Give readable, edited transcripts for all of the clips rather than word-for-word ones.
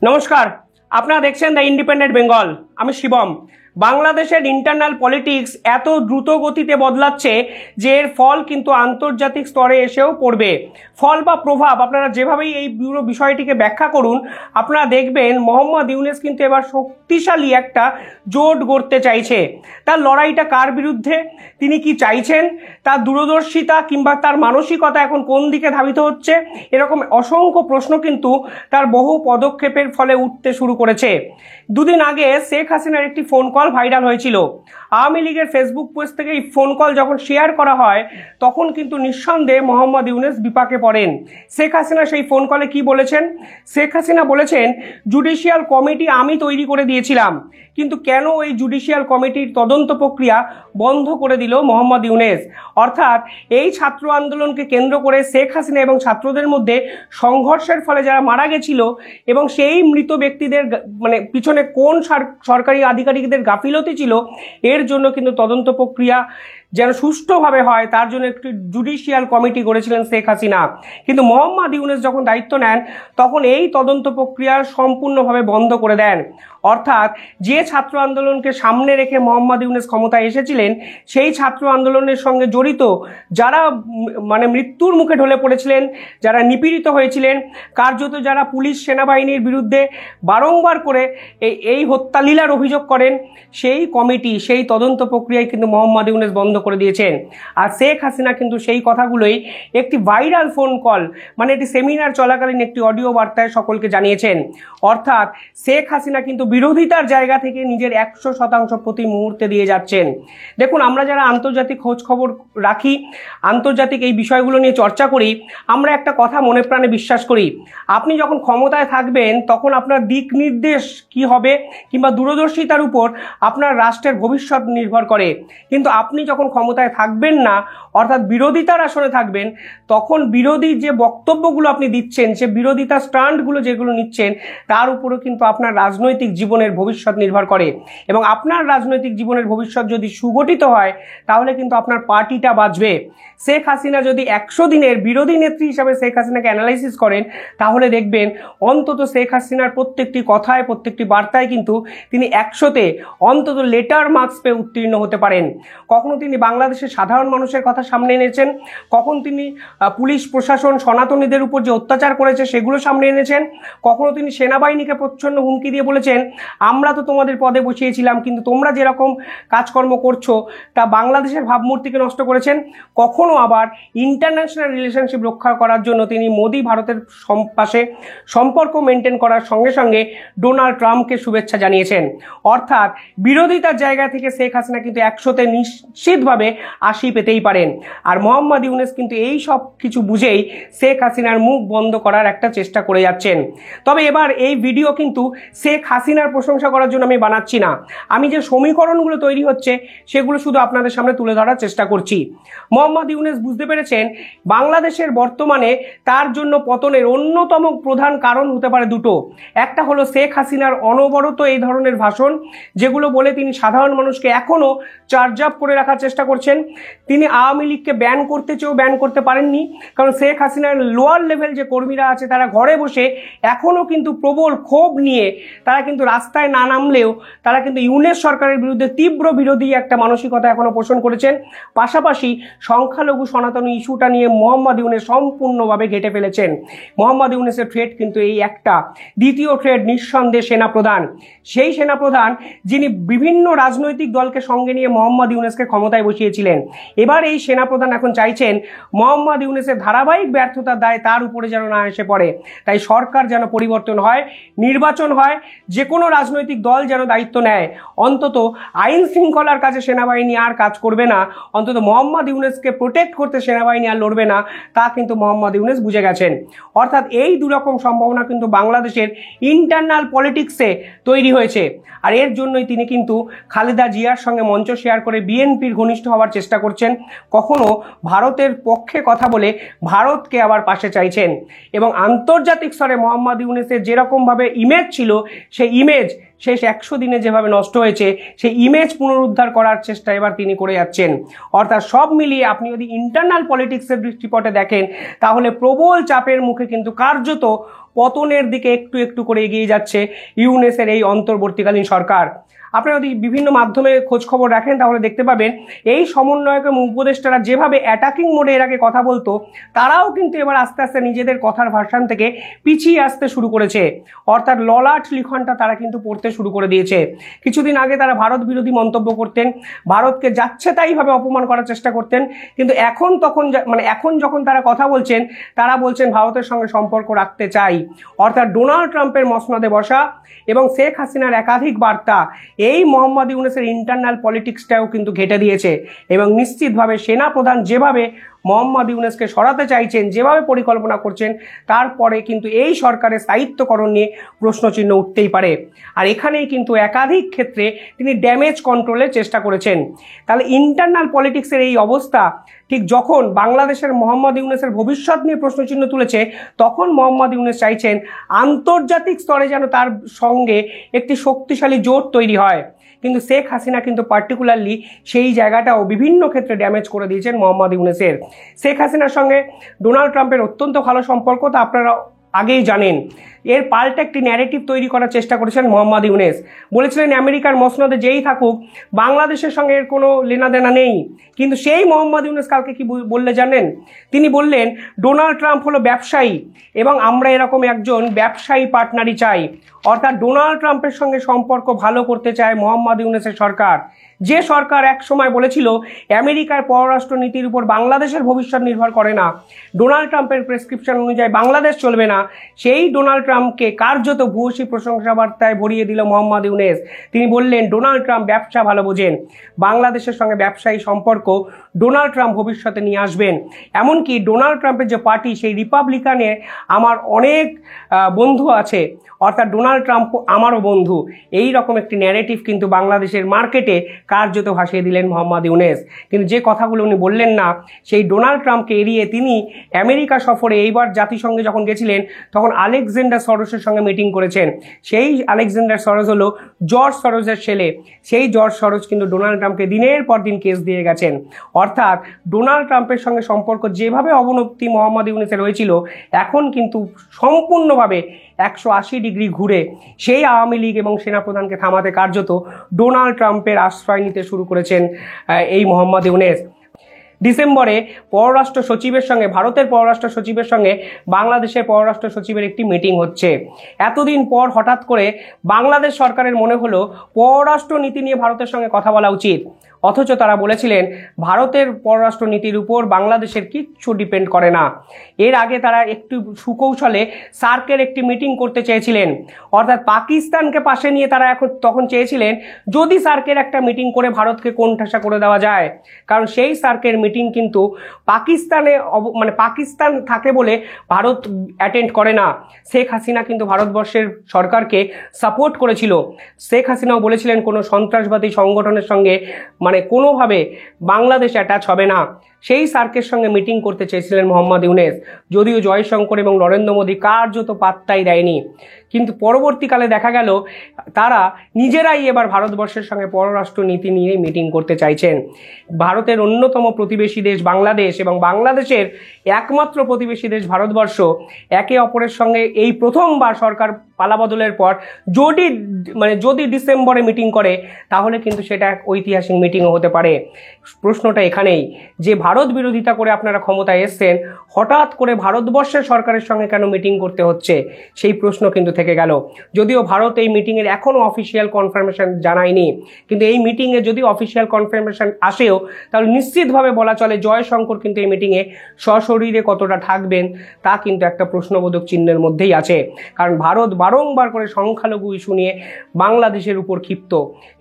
নমস্কার, আপনারা দেখছেন দ্য ইন্ডিপেন্ডেন্ট বেঙ্গল। আমি শিবম। বাংলাদেশের ইন্টারনাল পলিটিক্স এত দ্রুত গতিতে বদলাচ্ছে যে এর ফল কিন্তু আন্তর্জাতিক স্তরে এসেও পড়বে। ফল বা প্রভাব আপনারা যেভাবেই এই পুরো বিষয়টিকে ব্যাখ্যা করুন, আপনারা দেখবেন মোহাম্মদ ইউনূস কিন্তু এবার শক্তিশালী একটা জোট গড়তে চাইছে। তার লড়াইটা কার বিরুদ্ধে, তিনি কি চাইছেন, তার দূরদর্শিতা কিংবা তার মানসিকতা এখন কোন দিকে ধাবিত হচ্ছে, এরকম অসংখ্য প্রশ্ন কিন্তু তার বহু পদক্ষেপের ফলে উঠতে শুরু করেছে। দুদিন আগে শেখ হাসিনার একটি ফোন কল ভাইরাল হয়েছিল। আওয়ামী লীগের ফেসবুক পোস্ট থেকে এই ফোন কল যখন শেয়ার করা হয় তখন কিন্তু নিঃসন্দেহে মোহাম্মদ ইউনূস বিপাকে পড়েন। শেখ হাসিনা সেই ফোন কলে কি বলেছেন? শেখ হাসিনা বলেছেন, জুডিশিয়াল কমিটি আমি তৈরি করে দিয়েছিলাম, কিন্তু কেন এই জুডিশিয়াল কমিটির তদন্ত প্রক্রিয়া বন্ধ করে দিল মোহাম্মদ ইউনূস? অর্থাৎ এই ছাত্র আন্দোলনকে কেন্দ্র করে শেখ হাসিনা এবং ছাত্রদের মধ্যে সংঘর্ষের ফলে যারা মারা গেছিল এবং সেই মৃত ব্যক্তিদের পিছনে কোন সরকারি আধিকারিকদের গাফিলতি ছিল, এর জন্য কিন্তু তদন্ত প্রক্রিয়া যেন সুষ্ঠুভাবে হয় তার জন্য একটি জুডিশিয়াল কমিটি গড়েছিলেন শেখ হাসিনা। কিন্তু মোহাম্মদ ইউনূস যখন দায়িত্ব নেন তখন এই তদন্ত প্রক্রিয়া সম্পূর্ণভাবে বন্ধ করে দেন। অর্থাৎ যে ছাত্র আন্দোলনকে সামনে রেখে মোহাম্মদ ইউনূস ক্ষমতায় এসেছিলেন, সেই ছাত্র আন্দোলনের সঙ্গে জড়িত যারা মৃত্যুর মুখে ঢলে পড়েছিলেন, যারা নিপীড়িত হয়েছিলেন, কার্যত যারা পুলিশ সেনাবাহিনীর বিরুদ্ধে বারংবার করে এই হত্যালীলার অভিযোগ করেন, সেই কমিটি, সেই তদন্ত প্রক্রিয়ায় কিন্তু মোহাম্মদ ইউনূস বন্ধ করে দিয়েছেন। আর শেখ হাসিনা কিন্তু সেই কথাগুলোই একটি ভাইরাল ফোন কল একটি সেমিনার চলাকালীন একটি অডিও বার্তায় সকলকে জানিয়েছেন। অর্থাৎ শেখ হাসিনা কিন্তু বিরোধিতার জায়গা থেকে নিজের 100% প্রতি মুহূর্তে দিয়ে যাচ্ছেন। দেখুন, আমরা যারা আন্তর্জাতিক খোঁজ খবর রাখি, আন্তর্জাতিক এই বিষয়গুলো নিয়ে চর্চা করি, আমরা একটা কথা মনে প্রাণে বিশ্বাস করি, আপনি যখন ক্ষমতায় থাকবেন তখন আপনার দিক নির্দেশ কি হবে কিংবা দূরদর্শিতার উপর আপনার রাষ্ট্রের ভবিষ্যৎ নির্ভর করে। কিন্তু আপনি যখন ক্ষমতায় থাকবেন না, অর্থাৎ বিরোধিতার আসনে থাকবেন, তখন বিরোধী যে বক্তব্যগুলো আপনি দিচ্ছেন, সে বিরোধিতা স্ট্যান্ডগুলো যেগুলো নিচ্ছেন, তার উপরও কিন্তু আপনার রাজনৈতিক জীবনের ভবিষ্যৎ নির্ভর করে। এবং আপনার রাজনৈতিক জীবনের ভবিষ্যৎ যদি সুগঠিত হয় তাহলে কিন্তু আপনার পার্টিটা বাঁচবে। শেখ হাসিনা যদি 100 দিনের বিরোধী নেত্রী হিসাবে শেখ হাসিনাকে অ্যানালাইসিস করেন, তাহলে দেখবেন অন্তত শেখ হাসিনার প্রত্যেকটি কথায়, প্রত্যেকটি বার্তায় কিন্তু তিনি 100তে অন্তত লেটার মার্কস পেয়ে উত্তীর্ণ হতে পারেন। কখনো তিনি বাংলাদেশের সাধারণ মানুষের কথা সামনে এনেছেন, কখন তিনি পুলিশ প্রশাসন, সনাতনীদের উপর যে অত্যাচার করেছে সেগুলো সামনে এনেছেন, কখনো তিনি সেনাবাহিনীকে প্রচ্ছন্ন হুমকি দিয়ে বলেছেন, আমরা তো তোমাদের পদে বসিয়েছিলাম, কিন্তু তোমরা যেরকম কাজকর্ম করছো তা বাংলাদেশের ভাবমূর্তিকে নষ্ট করেছেন। কখনো আবার ইন্টারন্যাশনাল রিলেশনশিপ রক্ষা করার জন্য তিনি মোদি ভারতের পাশে সম্পর্ক মেনটেন করার সঙ্গে সঙ্গে ডোনাল্ড ট্রাম্পকে শুভেচ্ছা জানিয়েছেন। অর্থাৎ বিরোধিতার জায়গা থেকে শেখ হাসিনা কিন্তু 100তে নিশ্চিতভাবে 80 পেতেই পারেন। আর মোহাম্মদ ইউনূস কিন্তু এই সব কিছু বুঝেই শেখ হাসিনার মুখ বন্ধ করার একটা চেষ্টা করে যাচ্ছেন। তবে এবার এই ভিডিও কিন্তু শেখ হাসিনার প্রশংসা করার জন্য আমি বানাচ্ছি না, আমি যে সমীকরণগুলো তৈরি হচ্ছে সেগুলো শুধু আপনাদের সামনে তুলে ধরার চেষ্টা করছি। মোহাম্মদ ইউনূস বুঝতে পেরেছেন বাংলাদেশের বর্তমানে তার জন্য পতনের অন্যতম প্রধান কারণ হতে পারে দুটো। একটা হলো শেখ হাসিনার অনবরত এই ধরনের ভাষণ, যেগুলো বলে তিনি সাধারণ মানুষকে এখনো চার্জ আপ করে রাখার চেষ্টা করছেন। তিনি আওয়ামী লীগকে ব্যান করতে চেয়েও ব্যান করতে পারেননি, কারণ শেখ হাসিনার লোয়ার লেভেল যে কর্মীরা আছে তারা ঘরে বসে এখনো কিন্তু প্রবল ক্ষোভ নিয়ে তারা কিন্তু রাস্তায় না নামলেও তারা কিন্তু ইউনূস সরকারের বিরুদ্ধে তীব্র বিরোধী একটা মানসিকতা এখনো পোষণ করেছেন। পাশাপাশি সংখ্যালঘু সনাতনী ইস্যুটা নিয়ে মোহাম্মদ ইউনূস সম্পূর্ণভাবে ঘেঁটে ফেলেছেন। মোহাম্মদ ইউনূসের থ্রেট কিন্তু এই একটা। দ্বিতীয় থ্রেট নিঃসন্দেহে সেনাপ্রধান। সেই সেনাপ্রধান যিনি বিভিন্ন রাজনৈতিক দলকে সঙ্গে নিয়ে মোহাম্মদ ইউনূসকে ক্ষমতায় বসিয়েছিলেন, এবার এই সেনাপ্রধান এখন চাইছেন মোহাম্মদ ইউনূসের ধারাবাহিক ব্যর্থতার দায় তার উপরে যেন না এসে পড়ে। তাই সরকার যেন পরিবর্তন হয়, নির্বাচন হয়, যে কোনো রাজনৈতিক দল যেন দায়িত্ব নেয়। অন্তত আইন শৃঙ্খলার কাছে সেনাবাহিনী আর কাজ করবে না, অন্তত মোহাম্মদ ইউনূসকে প্রোটেক্ট করতে সেনাবাহিনী আর লড়বে না, তা কিন্তু মোহাম্মদ ইউনূস বুঝে গেছেন। অর্থাৎ এই দুরকম সম্ভাবনা কিন্তু বাংলাদেশের ইন্টারনাল পলিটিক্সে তৈরি হয়েছে। আর এর জন্যই তিনি কিন্তু খালেদা জিয়ার সঙ্গে মঞ্চ শেয়ার করে বিএনপির ঘনিষ্ঠ হওয়ার চেষ্টা করছেন, কখনো ভারতের পক্ষে কথা বলে ভারতকে আবার পাশে চাইছেন। এবং আন্তর্জাতিক স্তরে মোহাম্মদ ইউনূসের যেরকমভাবে ইমেজ ছিল, সেই ইমেজ শেষ 100 দিনে যেভাবে নষ্ট হয়েছে সেই ইমেজ পুনরুদ্ধার করার চেষ্টা এবার তিনি করে যাচ্ছেন। অর্থাৎ সব মিলিয়ে আপনি যদি ইন্টারনাল পলিটিক্সের দৃষ্টিপটে দেখেন তাহলে প্রবল চাপের মুখে কিন্তু কার্যত পতনের দিকে একটু একটু করে এগিয়ে যাচ্ছে ইউনূসের এই অন্তর্বর্তীকালীন সরকার। আপনারা যদি বিভিন্ন মাধ্যমে খোঁজ খবর রাখেন তাহলে দেখতে পাবেন এই সমন্বয়ক এবং উপদেষ্টারা যেভাবে অ্যাটাকিং মোডে এর আগে কথা বলতো তারাও কিন্তু এবার আস্তে আস্তে নিজেদের কথার ভার্সান থেকে পিছিয়ে আসতে শুরু করেছে। অর্থাৎ ললাট লিখনটা তারা কিন্তু পড়তে শুরু করে দিয়েছে। কিছুদিন আগে তারা ভারত বিরোধী মন্তব্য করতেন, ভারতকে যাচ্ছে তাইভাবে অপমান করার চেষ্টা করতেন, কিন্তু এখন যখন তারা কথা বলছেন তারা বলছেন ভারতের সঙ্গে সম্পর্ক রাখতে চাই। অর্থাৎ ডোনাল্ড ট্রাম্পের মসনদে বসা এবং শেখ হাসিনার একাধিক বার্তা এই মোহাম্মদ ইউনূসের ইন্টারনাল পলিটিক্সটাও কিন্তু ঘেঁটে দিয়েছে এবং নিশ্চিতভাবে সেনাপ্রধান যেভাবে মোহাম্মদ ইউনূসকে সরাতে চাইছেন, যেভাবে পরিকল্পনা করছেন, তারপরে কিন্তু এই সরকারের স্থায়িত্বকরণ নিয়ে প্রশ্নচিহ্ন উঠতেই পারে। আর এখানেই কিন্তু একাধিক ক্ষেত্রে তিনি ড্যামেজ কন্ট্রোলের চেষ্টা করেছেন। তাহলে ইন্টারনাল পলিটিক্সের এই অবস্থা ঠিক যখন বাংলাদেশের মোহাম্মদ ইউনূসের ভবিষ্যৎ নিয়ে প্রশ্নচিহ্ন তুলেছে তখন মোহাম্মদ ইউনূস চাইছেন আন্তর্জাতিক স্তরে যেন তার সঙ্গে একটি শক্তিশালী জোট তৈরি হয়। কিন্তু শেখ হাসিনা কিন্তু পার্টিকুলারলি সেই জায়গাটাও বিভিন্ন ক্ষেত্রে ড্যামেজ করে দিয়েছেন মোহাম্মদ ইউনূসের। শেখ হাসিনার সঙ্গে ডোনাল্ড ট্রাম্পের অত্যন্ত ভালো সম্পর্ক, তা আপনারা আগেই জানেন। এর পাল্টা একটি ন্যারেটিভ তৈরি করার চেষ্টা করেছেন মোহাম্মদ ইউনূস। বলেছিলেন আমেরিকার মসনদে যেই থাকুক বাংলাদেশের সঙ্গে এর কোনো লেনাদেনা নেই। কিন্তু সেই মোহাম্মদ ইউনূস কালকে কি বললে জানেন? তিনি বললেন ডোনাল্ড ট্রাম্প হলো ব্যবসায়ী এবং আমরা এরকম একজন ব্যবসায়ী পার্টনারই চাই। অর্থাৎ ডোনাল্ড ট্রাম্পের সঙ্গে সম্পর্ক ভালো করতে চায় মোহাম্মদ ইউনূসের সরকার। যে সরকার এক সময় বলেছিল আমেরিকার পররাষ্ট্র নীতির উপর বাংলাদেশের ভবিষ্যৎ নির্ভর করে না, ডোনাল্ড ট্রাম্পের প্রেসক্রিপশন অনুযায়ী বাংলাদেশ চলবে না, সেই ডোনাল্ড ট্রাম্পকে কার্যত ভূয়সী প্রশংসা বার্তায় ভরিয়ে দিল মোহাম্মদ ইউনূস। তিনি বললেন ডোনাল্ড ট্রাম্প ব্যবসা ভালো বোঝেন, বাংলাদেশের সঙ্গে ব্যবসায়ী সম্পর্ক ডোনাল্ড ট্রাম্প ভবিষ্যতে নিয়ে আসবেন। এমনকি ডোনাল্ড ট্রাম্পের যে পার্টি সেই রিপাবলিকানে আমার অনেক বন্ধু আছে, অর্থাৎ ডোনাল্ড ট্রাম্প আমারও বন্ধু, এই রকম একটি ন্যারেটিভ কিন্তু বাংলাদেশের মার্কেটে কার্যত ভাসিয়ে দিলেন মোহাম্মদ ইউনূস। কিন্তু যে কথাগুলো উনি বললেন না, সেই ডোনাল্ড ট্রাম্পকে এড়িয়ে তিনি আমেরিকা সফরে এইবার জাতিসংঘে যখন গেছিলেন তখন আলেকজান্ডার সরোসের সঙ্গে মিটিং করেছেন। সেই আলেকজান্ডার সরোস হলো জর্জ সরোসের ছেলে। সেই জর্জ সরোস কিন্তু ডোনাল্ড ট্রাম্পকে দিনের পর দিন কেস দিয়ে গেছেন। অর্থাৎ ডোনাল্ড ট্রাম্পের সঙ্গে সম্পর্ক যেভাবে অবনতি মোহাম্মদ ইউনূসের হয়েছিল, এখন কিন্তু সম্পূর্ণভাবে 180 ডিগ্রি ঘুরে সেই আওয়ামী লীগ এবং সেনাপ্রধানকে থামাতে কার্যত ডোনাল্ড ট্রাম্পের আশ্রয় নিতে শুরু করেছেন এই মোহাম্মদ ইউনূস। ডিসেম্বরে পররাষ্ট্র সচিবের সঙ্গে, ভারতের পররাষ্ট্র সচিবের সঙ্গে বাংলাদেশের পররাষ্ট্র সচিবের একটি মিটিং হচ্ছে। এতদিন পর হঠাৎ করে বাংলাদেশ সরকারের মনে হলো পররাষ্ট্র নীতি নিয়ে ভারতের সঙ্গে কথা বলা উচিত। অথচ তারা বলেছিলেন ভারতের পররাষ্ট্র নীতির উপর বাংলাদেশের কিচ্ছু ডিপেন্ড করে না। এর আগে তারা একটু সুকৌশলে সার্কের একটি মিটিং করতে চেয়েছিলেন, অর্থাৎ পাকিস্তানকে পাশে নিয়ে তারা তখন চেয়েছিলেন যদি সার্কের একটা মিটিং করে ভারতকে কোণঠাসা করে দেওয়া যায়। কারণ সেই সার্কের মিটিং কিন্তু পাকিস্তান থাকে বলে ভারত অ্যাটেন্ড করে না। শেখ হাসিনা কিন্তু ভারতবর্ষের সরকারকে সাপোর্ট করেছিল। শেখ হাসিনাও বলেছিলেন কোনো সন্ত্রাসবাদী সংগঠনের সঙ্গে কোনোভাবে বাংলাদেশ অ্যাটাচ হবে না। সেই সার্কের সঙ্গে মিটিং করতে চেয়েছিলেন মোহাম্মদ ইউনূস, যদিও জয়শঙ্কর এবং নরেন্দ্র মোদী কার্যত পাত্তাই দেয়নি। কিন্তু পরবর্তীকালে দেখা গেল তারা নিজেরাই এবার ভারতবর্ষের সঙ্গে পররাষ্ট্র নীতি নিয়ে মিটিং করতে চাইছেন। ভারতের অন্যতম প্রতিবেশী দেশ বাংলাদেশ এবং বাংলাদেশের একমাত্র প্রতিবেশী দেশ ভারতবর্ষ একে অপরের সঙ্গে এই প্রথমবার সরকার পালাবদলের পর যদি ডিসেম্বরে মিটিং করে তাহলে কিন্তু সেটা এক ঐতিহাসিক মিটিংও হতে পারে। প্রশ্নটা এখানেই যে ভারত বিরোধিতা করে আপনারা ক্ষমতায় এসছেন, হঠাৎ করে ভারতবর্ষের সরকারের সঙ্গে কেন মিটিং করতে হচ্ছে, সেই প্রশ্ন কিন্তু থেকে গেল। যদিও ভারত এই মিটিংয়ের এখনও অফিসিয়াল কনফার্মেশন জানায়নি, কিন্তু এই মিটিংয়ে যদি অফিসিয়াল কনফার্মেশন আসেও তাহলে নিশ্চিতভাবে বলা চলে জয়শঙ্কর কিন্তু এই মিটিংয়ে সশরীরে কতটা থাকবেন তা কিন্তু একটা প্রশ্নবোধক চিহ্নের মধ্যেই আছে। কারণ ভারত বারংবার করে সংখ্যালঘু ইস্যু নিয়ে বাংলাদেশের উপর ক্ষিপ্ত।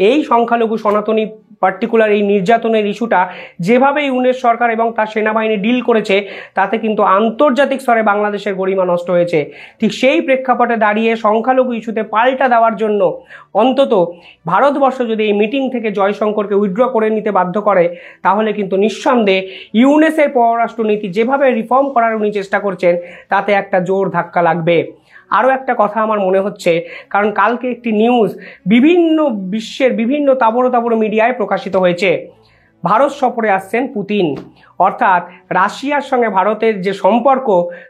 এই সংখ্যালঘু সনাতনী পার্টিকুলার এই নির্যাতনের ইস্যুটা যেভাবে ইউনূস সরকার এবং তার সেনাবাহিনী ডিল করেছে তাতে কিন্তু আন্তর্জাতিক স্তরে বাংলাদেশের গরিমা নষ্ট হয়েছে। ঠিক সেই প্রেক্ষাপটে দাঁড়িয়ে সংখ্যালঘু ইস্যুতে পাল্টা দেওয়ার জন্য অন্তত ভারতবর্ষ যদি এই মিটিং থেকে জয়শঙ্করকে উইথড্র করে নিতে বাধ্য করে তাহলে কিন্তু নিঃসন্দেহে ইউনূসের পররাষ্ট্রনীতি যেভাবে রিফর্ম করার উনি চেষ্টা করছেন তাতে একটা জোর ধাক্কা লাগবে। আরও একটা কথা আমার মনে হচ্ছে, কারণ কালকে একটি নিউজ বিভিন্ন বিশ্বের বিভিন্ন তাবড় তাবড় মিডিয়ায় প্রকাশিত হয়েছে। ভারত সফরে আসছেন পুতিন, অর্থাৎ রাশিয়ার সঙ্গে ভারতের যে সম্পর্ক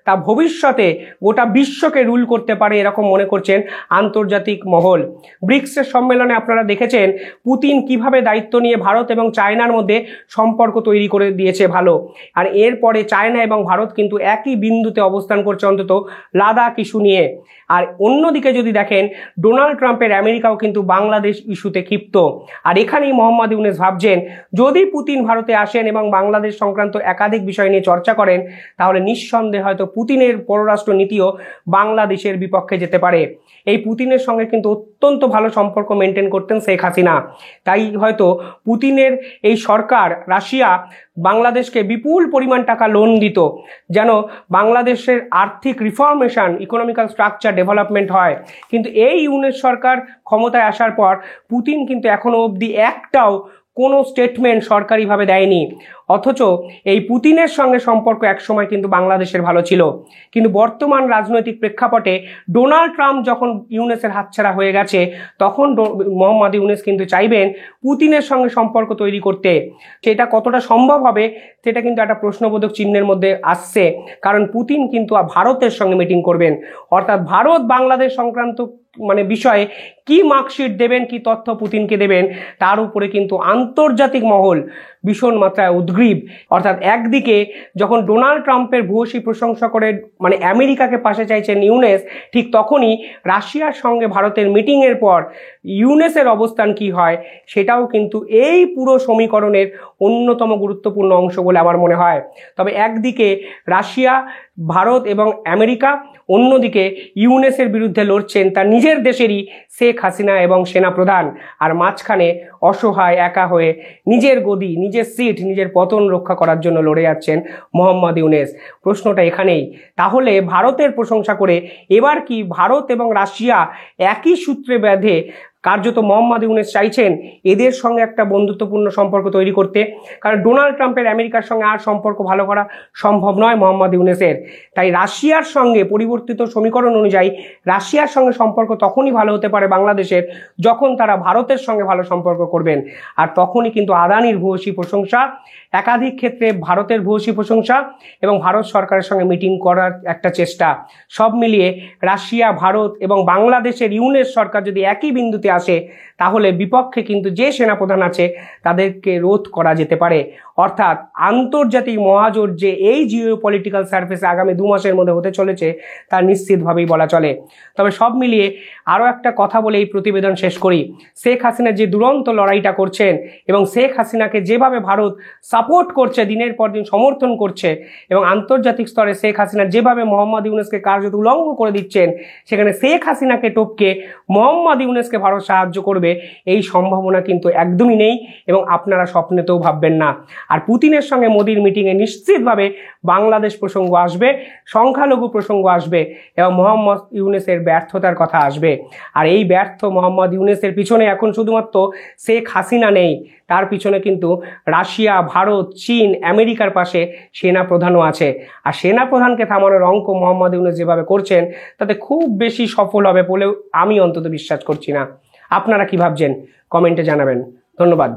তা ভবিষ্যতে গোটা বিশ্বকে রুল করতে পারে এরকম মনে করছেন আন্তর্জাতিক মহল। ব্রিক্সের সম্মেলনে আপনারা দেখেছেন পুতিন কিভাবে দায়িত্ব নিয়ে ভারত এবং চায়নার মধ্যে সম্পর্ক তৈরি করে দিয়েছে ভালো। আর এরপরে চায়না এবং ভারত কিন্তু একই বিন্দুতে অবস্থান করছে অন্তত লাদাখ ইস্যু নিয়ে। আর অন্যদিকে যদি দেখেন ডোনাল্ড ট্রাম্পের আমেরিকাও কিন্তু বাংলাদেশ ইস্যুতে ক্ষিপ্ত। আর এখানেই মোহাম্মদ ইউনূস ভাবছেন যদি পুতিন ভারতে আসেন এবং বাংলাদেশ সংক্রান্ত একাধিক বিষয় নিয়ে চর্চা করেন তাহলে নিঃসন্দেহে হয়তো পুতিনের পররাষ্ট্র নীতিও বাংলাদেশের বিপক্ষে যেতে পারে। এই পুতিনের সঙ্গে কিন্তু অত্যন্ত ভালো সম্পর্ক মেনটেন করতেন শেখ হাসিনা, তাই হয়তো পুতিনের এই সরকার রাশিয়া বাংলাদেশকে বিপুল পরিমাণ টাকা লোন দিত যেন বাংলাদেশের আর্থিক রিফর্মেশন ইকোনমিক্যাল স্ট্রাকচার ডেভেলপমেন্ট হয়। কিন্তু এই ইউনূস সরকার ক্ষমতায় আসার পর পুতিন কিন্তু এখনো অবধি একটাও কোনো স্টেটমেন্ট সরকারিভাবে দেয়নি। অথচ এই পুতিনের সঙ্গে সম্পর্ক একসময় কিন্তু বাংলাদেশের ভালো ছিল, কিন্তু বর্তমান রাজনৈতিক প্রেক্ষাপটে ডোনাল্ড ট্রাম্প যখন ইউনূসের হাতছাড়া হয়ে গেছে তখন মোহাম্মদ ইউনূস কিন্তু চাইবেন পুতিনের সঙ্গে সম্পর্ক তৈরি করতে। সেটা কতটা সম্ভব হবে সেটা কিন্তু একটা প্রশ্নবোধক চিহ্নের মধ্যে আসছে, কারণ পুতিন কিন্তু ভারতের সঙ্গে মিটিং করবেন, অর্থাৎ ভারত বাংলাদেশ সংক্রান্ত বিষয়ে কি মার্কশিট দেবেন, কি তথ্য পুতিনকে দেবেন তার উপরে কিন্তু আন্তর্জাতিক মহল ভীষণ মাত্রায় উদ্গ্রীব। অর্থাৎ একদিকে যখন ডোনাল্ড ট্রাম্পের ভূয়সী প্রশংসা করে আমেরিকাকে পাশে চাইছেন ইউনূস, ঠিক তখনই রাশিয়ার সঙ্গে ভারতের মিটিংয়ের পর ইউনূসের অবস্থান কি হয় সেটাও কিন্তু এই পুরো সমীকরণের অন্যতম গুরুত্বপূর্ণ অংশ বলে আমার মনে হয়। তবে একদিকে রাশিয়া, ভারত এবং আমেরিকা, অন্যদিকে ইউনূসের বিরুদ্ধে লড়ছেন তার নিজের দেশেরই শেখ হাসিনা এবং সেনাপ্রধান, আর মাঝখানে অসহায় একা হয়ে নিজের গদি, নিজের সিট, নিজের পতন রক্ষা করার জন্য লড়ে যাচ্ছেন মোহাম্মদ ইউনূস। প্রশ্নটা এখানেই, তাহলে ভারতের প্রশংসা করে এবার কি ভারত এবং রাশিয়া একই সূত্রে বেঁধে কার্যত মোহাম্মদ ইউনূস চাইছেন এদের সঙ্গে একটা বন্ধুত্বপূর্ণ সম্পর্ক তৈরি করতে? কারণ ডোনাল্ড ট্রাম্পের আমেরিকার সঙ্গে আর সম্পর্ক ভালো করা সম্ভব নয় মোহাম্মদ ইউনূসের। তাই রাশিয়ার সঙ্গে পরিবর্তিত সমীকরণ অনুযায়ী রাশিয়ার সঙ্গে সম্পর্ক তখনই ভালো হতে পারে বাংলাদেশের যখন তারা ভারতের সঙ্গে ভালো সম্পর্ক করবেন। আর তখনই কিন্তু আদানির ভূয়সী প্রশংসা, একাধিক ক্ষেত্রে ভারতের ভূয়সী প্রশংসা এবং ভারত সরকারের সঙ্গে মিটিং করার একটা চেষ্টা, সব মিলিয়ে রাশিয়া, ভারত এবং বাংলাদেশের ইউনূস সরকার যদি একই বিন্দুতে আসে তাহলে বিপক্ষে কিন্তু যে সেনাপ্রধান আছে তাদেরকে রোধ করা যেতে পারে। অর্থাৎ আন্তর্জাতিক মহাজোট যে এই জিও পলিটিক্যাল সার্ফেসে আগামী 2 মাসের মধ্যে হতে চলেছে তা নিশ্চিতভাবেই বলা চলে। তবে সব মিলিয়ে আরও একটা কথা বলে এই প্রতিবেদন শেষ করি। শেখ হাসিনা যে দুরন্ত লড়াইটা করছেন এবং শেখ হাসিনাকে যেভাবে ভারত সাপোর্ট করছে, দিনের পর দিন সমর্থন করছে, এবং আন্তর্জাতিক স্তরে শেখ হাসিনা যেভাবে মোহাম্মদ ইউনূসকে কার্যত উলঙ্গ করে দিচ্ছেন, সেখানে শেখ হাসিনাকে টপকে মোহাম্মদ ইউনূসকে ভারত সাহায্য করবে এই সম্ভাবনা কিন্তু একদমই নেই এবং আপনারা স্বপ্নেতেও ভাববেন না। আর পুতিনের সঙ্গে মোদির মিটিংয়ে নিশ্চিতভাবে বাংলাদেশ প্রসঙ্গ আসবে, সংখ্যালঘু প্রসঙ্গ আসবে এবং মোহাম্মদ ইউনূসের ব্যর্থতার কথা আসবে। আর এই ব্যর্থ মোহাম্মদ ইউনূসের পিছনে এখন শুধুমাত্র শেখ হাসিনা নেই, তার পিছনে কিন্তু রাশিয়া, ভারত, চীন, আমেরিকার পাশে সেনাপ্রধানও আছে। আর সেনাপ্রধানকে থামানোর অঙ্ক মোহাম্মদ ইউনূস যেভাবে করছেন তাতে খুব বেশি সফল হবে বলেও আমি অন্তত বিশ্বাস করছি না। আপনারা কি ভাবছেন কমেন্টে জানাবেন। ধন্যবাদ।